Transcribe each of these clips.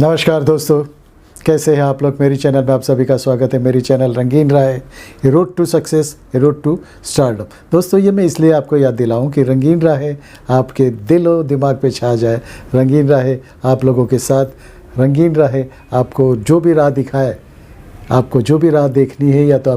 नमस्कार दोस्तों, कैसे हैं आप लोग। मेरी चैनल में आप सभी का स्वागत है। मेरी चैनल रंगीन राह है, a road to success, a road to stardom. दोस्तों, ये मैं इसलिए आपको याद दिलाऊं कि रंगीन राह है आपके दिल और दिमाग पे छा जाए। रंगीन राह है आप लोगों के साथ, रंगीन राह है आपको जो भी राह दिखाए, आपको जो भी राह देखनी है या तो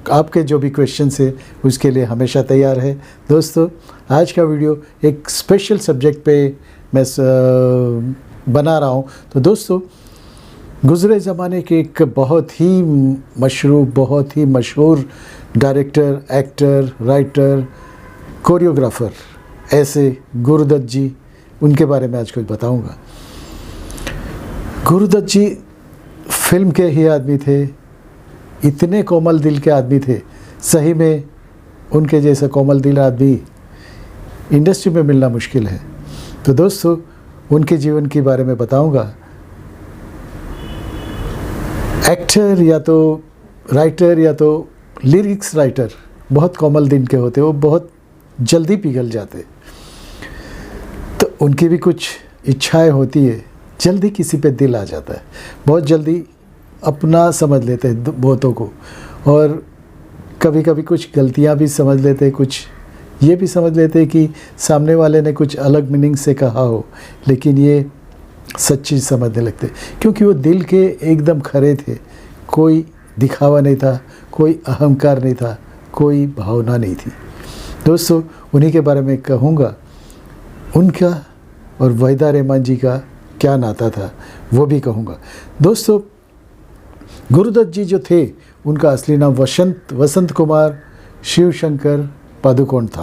आपके जो भी क्वेश्चन है उसके लिए हमेशा तैयार है। दोस्तों, आज का वीडियो एक स्पेशल सब्जेक्ट पे मैं बना रहा हूँ। तो दोस्तों, गुज़रे ज़माने के एक बहुत ही मशहूर डायरेक्टर, एक्टर, राइटर, कोरियोग्राफर ऐसे गुरुदत्त जी, उनके बारे में आज कुछ बताऊंगा। गुरुदत्त जी फिल्म के ही आदमी थे, इतने कोमल दिल के आदमी थे। सही में उनके जैसा कोमल दिल आदमी इंडस्ट्री में मिलना मुश्किल है। तो दोस्तों, उनके जीवन के बारे में बताऊंगा। एक्टर या तो राइटर या तो लिरिक्स राइटर बहुत कोमल दिल के होते, वो बहुत जल्दी पिघल जाते। तो उनकी भी कुछ इच्छाएं होती है, जल्दी किसी पे दिल आ जाता है, बहुत जल्दी अपना समझ लेते हैं बहुतों को, और कभी कभी कुछ गलतियां भी समझ लेते हैं, कुछ ये भी समझ लेते हैं कि सामने वाले ने कुछ अलग मीनिंग से कहा हो, लेकिन ये सच्ची समझने लगते क्योंकि वो दिल के एकदम खरे थे। कोई दिखावा नहीं था, कोई अहंकार नहीं था, कोई भावना नहीं थी। दोस्तों, उन्हीं के बारे में कहूँगा। उनका और वहीदा रहमान जी का क्या नाता था वो भी कहूँगा। दोस्तों, गुरुदत्त जी जो थे, उनका असली नाम वसंत कुमार शिवशंकर पादुकोण था।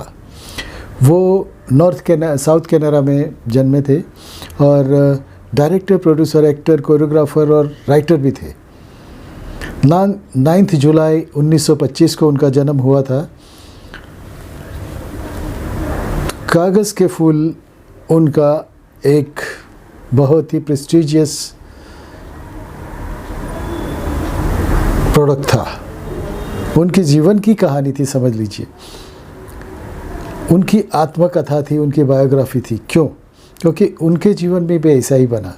वो साउथ कनाडा में जन्मे थे और डायरेक्टर, प्रोड्यूसर, एक्टर, कोरियोग्राफर और राइटर भी थे। 9 जुलाई 1925 को उनका जन्म हुआ था। कागज़ के फूल उनका एक बहुत ही प्रेस्टिजियस प्रोडक्ट था। उनकी जीवन की कहानी थी, समझ लीजिए। उनकी आत्मकथा थी, उनकी बायोग्राफी थी। क्यों? क्योंकि उनके जीवन में भी ऐसा ही बना।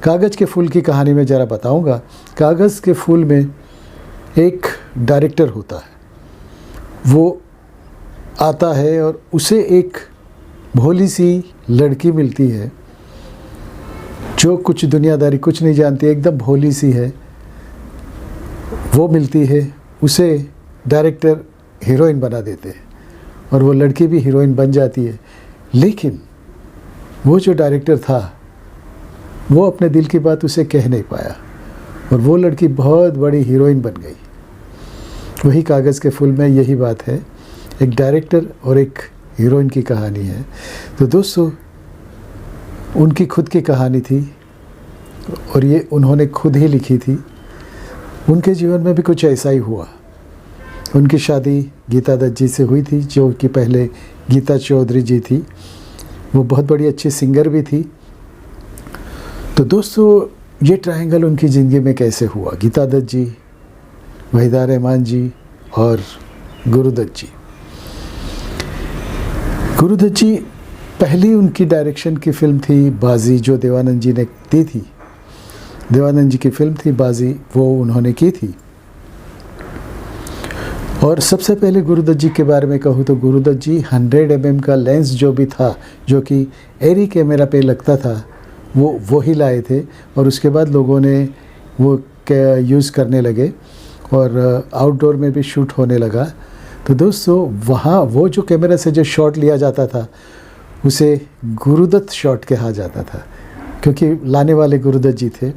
कागज़ के फूल की कहानी में ज़रा बताऊंगा। कागज़ के फूल में एक डायरेक्टर होता है, वो आता है और उसे एक भोली सी लड़की मिलती है जो कुछ दुनियादारी कुछ नहीं जानती, एकदम भोली सी है। वो मिलती है, उसे डायरेक्टर हीरोइन बना देते हैं और वो लड़की भी हीरोइन बन जाती है। लेकिन वो जो डायरेक्टर था, वो अपने दिल की बात उसे कह नहीं पाया और वो लड़की बहुत बड़ी हीरोइन बन गई। वही कागज़ के फूल में यही बात है, एक डायरेक्टर और एक हीरोइन की कहानी है। तो दोस्तों, उनकी खुद की कहानी थी और ये उन्होंने खुद ही लिखी थी। उनके जीवन में भी कुछ ऐसा ही हुआ। उनकी शादी गीता दत्त जी से हुई थी, जो कि पहले गीता चौधरी जी थी। वो बहुत बड़ी अच्छी सिंगर भी थी। तो दोस्तों, ये ट्रायंगल उनकी ज़िंदगी में कैसे हुआ? गीता दत्त जी, वहीदा रहमान जी और गुरुदत्त जी। गुरुदत्त जी, पहली उनकी डायरेक्शन की फ़िल्म थी बाजी, जो देवानंद जी ने दी थी। देवानंद जी की फ़िल्म थी बाजी, वो उन्होंने की थी। और सबसे पहले गुरुदत्त जी के बारे में कहूँ तो गुरुदत्त जी 100 mm का लेंस जो भी था, जो कि एरी कैमरा पे लगता था, वो ही लाए थे और उसके बाद लोगों ने वो यूज़ करने लगे और आउटडोर में भी शूट होने लगा। तो दोस्तों, वहाँ वो जो कैमरा से जो शॉट लिया जाता था उसे गुरुदत्त शॉट कहा जाता था, क्योंकि लाने वाले गुरुदत्त जी थे।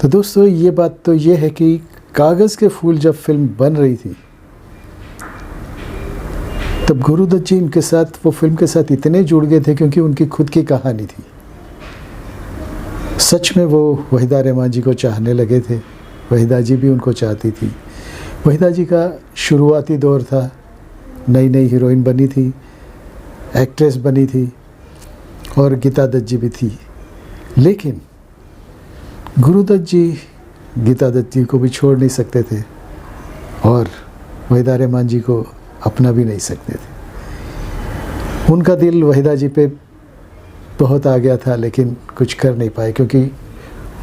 तो दोस्तों, ये बात तो ये है कि कागज़ के फूल जब फिल्म बन रही थी, तब गुरुदत्त जी इनके साथ, वो फिल्म के साथ इतने जुड़ गए थे क्योंकि उनकी खुद की कहानी थी। सच में वो वहीदा रहमान जी को चाहने लगे थे, वहीदा जी भी उनको चाहती थी। वहीदा जी का शुरुआती दौर था, नई नई हीरोइन बनी थी, एक्ट्रेस बनी थी और गीता दत्त जी भी थी। लेकिन गुरुदत्त जी गीता दत्त जी को भी छोड़ नहीं सकते थे और वहीदा रहमान जी को अपना भी नहीं सकते थे। उनका दिल वहीदा जी पे बहुत आ गया था, लेकिन कुछ कर नहीं पाए क्योंकि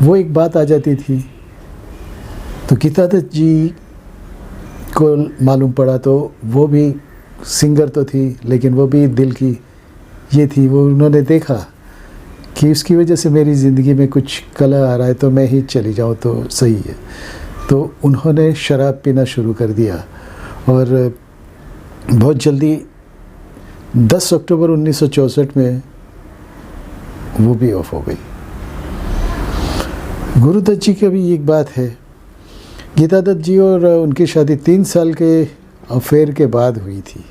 वो एक बात आ जाती थी तो गीता दत्त जी को मालूम पड़ा, तो वो भी सिंगर तो थी लेकिन वो भी दिल की ये थी। वो उन्होंने देखा कि उसकी वजह से मेरी ज़िंदगी में कुछ कला आ रहा है तो मैं ही चली जाऊँ तो सही है। तो उन्होंने शराब पीना शुरू कर दिया और बहुत जल्दी 10 अक्टूबर 1964 में वो भी ऑफ हो गई। गुरुदत्त जी की भी एक बात है, गीता दत्त जी और उनकी शादी 3 साल के अफेयर के बाद हुई थी।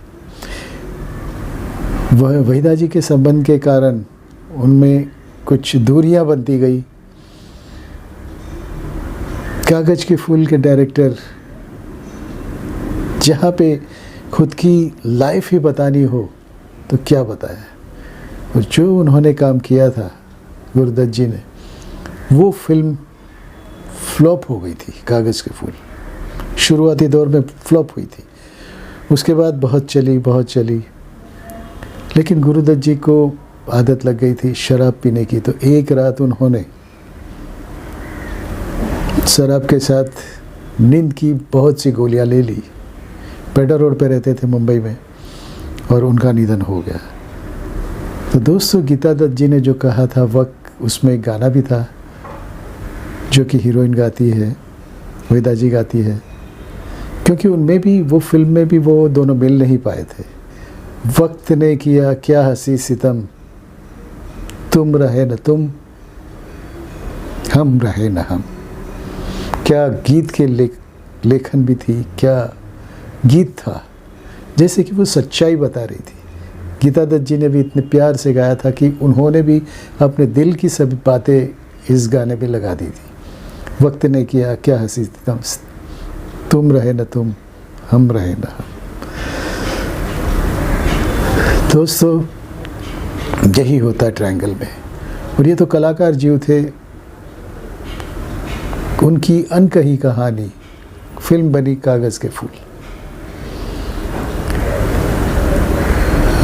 वह वहीदा जी के संबंध के कारण उनमें कुछ दूरियां बनती गई। कागज के फूल के डायरेक्टर जहाँ पे खुद की लाइफ ही बतानी हो तो क्या बताया, और जो उन्होंने काम किया था गुरुदत्त जी ने, वो फिल्म फ्लॉप हो गई थी। कागज के फूल शुरुआती दौर में फ्लॉप हुई थी, उसके बाद बहुत चली, लेकिन गुरुदत्त जी को आदत लग गई थी शराब पीने की। तो एक रात उन्होंने शराब के साथ नींद की बहुत सी गोलियां ले ली। पेडा रोड पे रहते थे मुंबई में, और उनका निधन हो गया। तो दोस्तों, गीता दत्त जी ने जो कहा था, वक्त उसमें एक गाना भी था जो कि हीरोइन गाती है, वहीदा जी गाती है, क्योंकि उनमें भी, वो फिल्म में भी वो दोनों मिल नहीं पाए थे। वक्त ने किया क्या हंसी सितम, तुम रहे न तुम, हम रहे न हम। क्या गीत के लेखन भी थी, क्या गीत था, जैसे कि वो सच्चाई बता रही थी। गीता दत्त जी ने भी इतने प्यार से गाया था कि उन्होंने भी अपने दिल की सभी बातें इस गाने पे लगा दी थी। वक्त ने किया क्या हंसी सितम, तुम रहे न तुम, हम रहे न हम। दोस्तों, यही होता है ट्रायंगल में। और ये तो कलाकार जीव थे, उनकी अनकही कहानी फिल्म बनी कागज के फूल।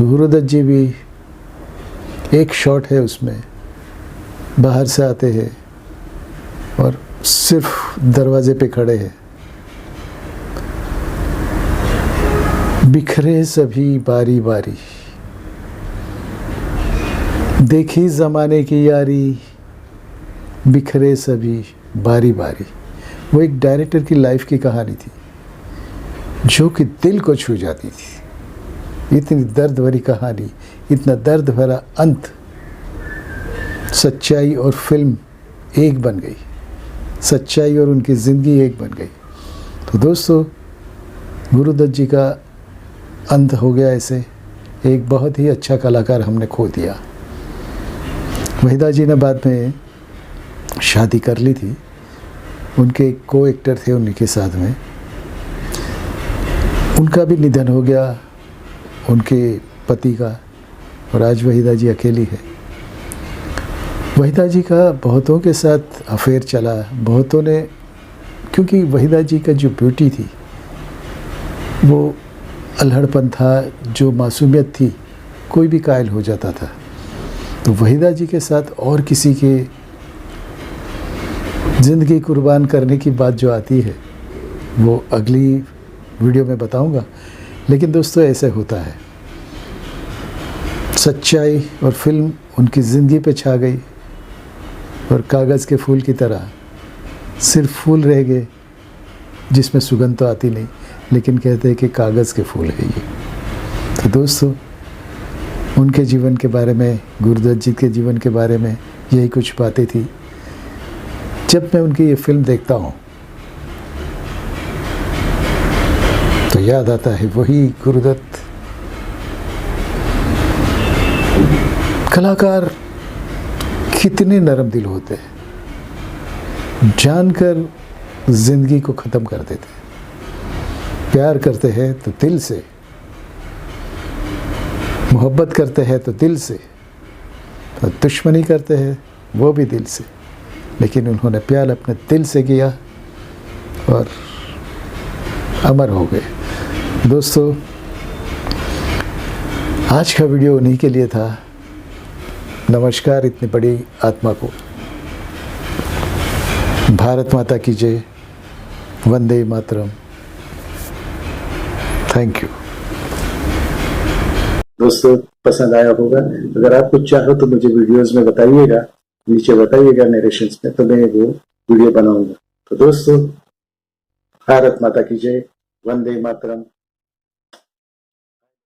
गुरुदत्त जी भी, एक शॉट है उसमें, बाहर से आते हैं और सिर्फ दरवाजे पे खड़े हैं। बिखरे सभी बारी बारी, देखी ज़माने की यारी, बिखरे सभी बारी बारी। वो एक डायरेक्टर की लाइफ की कहानी थी जो कि दिल को छू जाती थी। इतनी दर्द भरी कहानी, इतना दर्द भरा अंत, सच्चाई और फिल्म एक बन गई, सच्चाई और उनकी ज़िंदगी एक बन गई। तो दोस्तों, गुरुदत्त जी का अंत हो गया ऐसे। एक बहुत ही अच्छा कलाकार हमने खो दिया। वहीदा जी ने बाद में शादी कर ली थी, उनके को एक्टर थे उन्हीं के साथ में। उनका भी निधन हो गया, उनके पति का, और आज वहीदा जी अकेली है। वहीदा जी का बहुतों के साथ अफेयर चला, बहुतों ने, क्योंकि वहीदा जी का जो ब्यूटी थी, वो अल्हड़पन था, जो मासूमियत थी, कोई भी कायल हो जाता था। तो वहीदा जी के साथ और किसी के ज़िंदगी कुर्बान करने की बात जो आती है, वो अगली वीडियो में बताऊंगा। लेकिन दोस्तों, ऐसे होता है, सच्चाई और फिल्म उनकी ज़िंदगी पे छा गई, और कागज़ के फूल की तरह सिर्फ फूल रह गए जिसमें सुगंध तो आती नहीं, लेकिन कहते हैं कि कागज़ के फूल है ये। तो दोस्तों, उनके जीवन के बारे में, गुरुदत्त जी के जीवन के बारे में यही कुछ बातें थी। जब मैं उनकी ये फिल्म देखता हूँ तो याद आता है वही गुरुदत्त। कलाकार कितने नरम दिल होते हैं, जानकर जिंदगी को ख़त्म कर देते हैं। प्यार करते हैं तो दिल से, मोहब्बत करते हैं तो दिल से, और दुश्मनी करते हैं वो भी दिल से। लेकिन उन्होंने प्यार अपने दिल से किया और अमर हो गए। दोस्तों, आज का वीडियो उन्हीं के लिए था। नमस्कार इतनी बड़ी आत्मा को। भारत माता की जय, वंदे मातरम। Thank you. दोस्तों पसंद आया होगा, अगर आप कुछ चाहो तो मुझे वीडियोस में बताइएगा, नीचे बताइएगा नरेशंस में, तो मैं वो वीडियो बनाऊंगा। तो दोस्तों, भारत माता की जय, वंदे मातरम।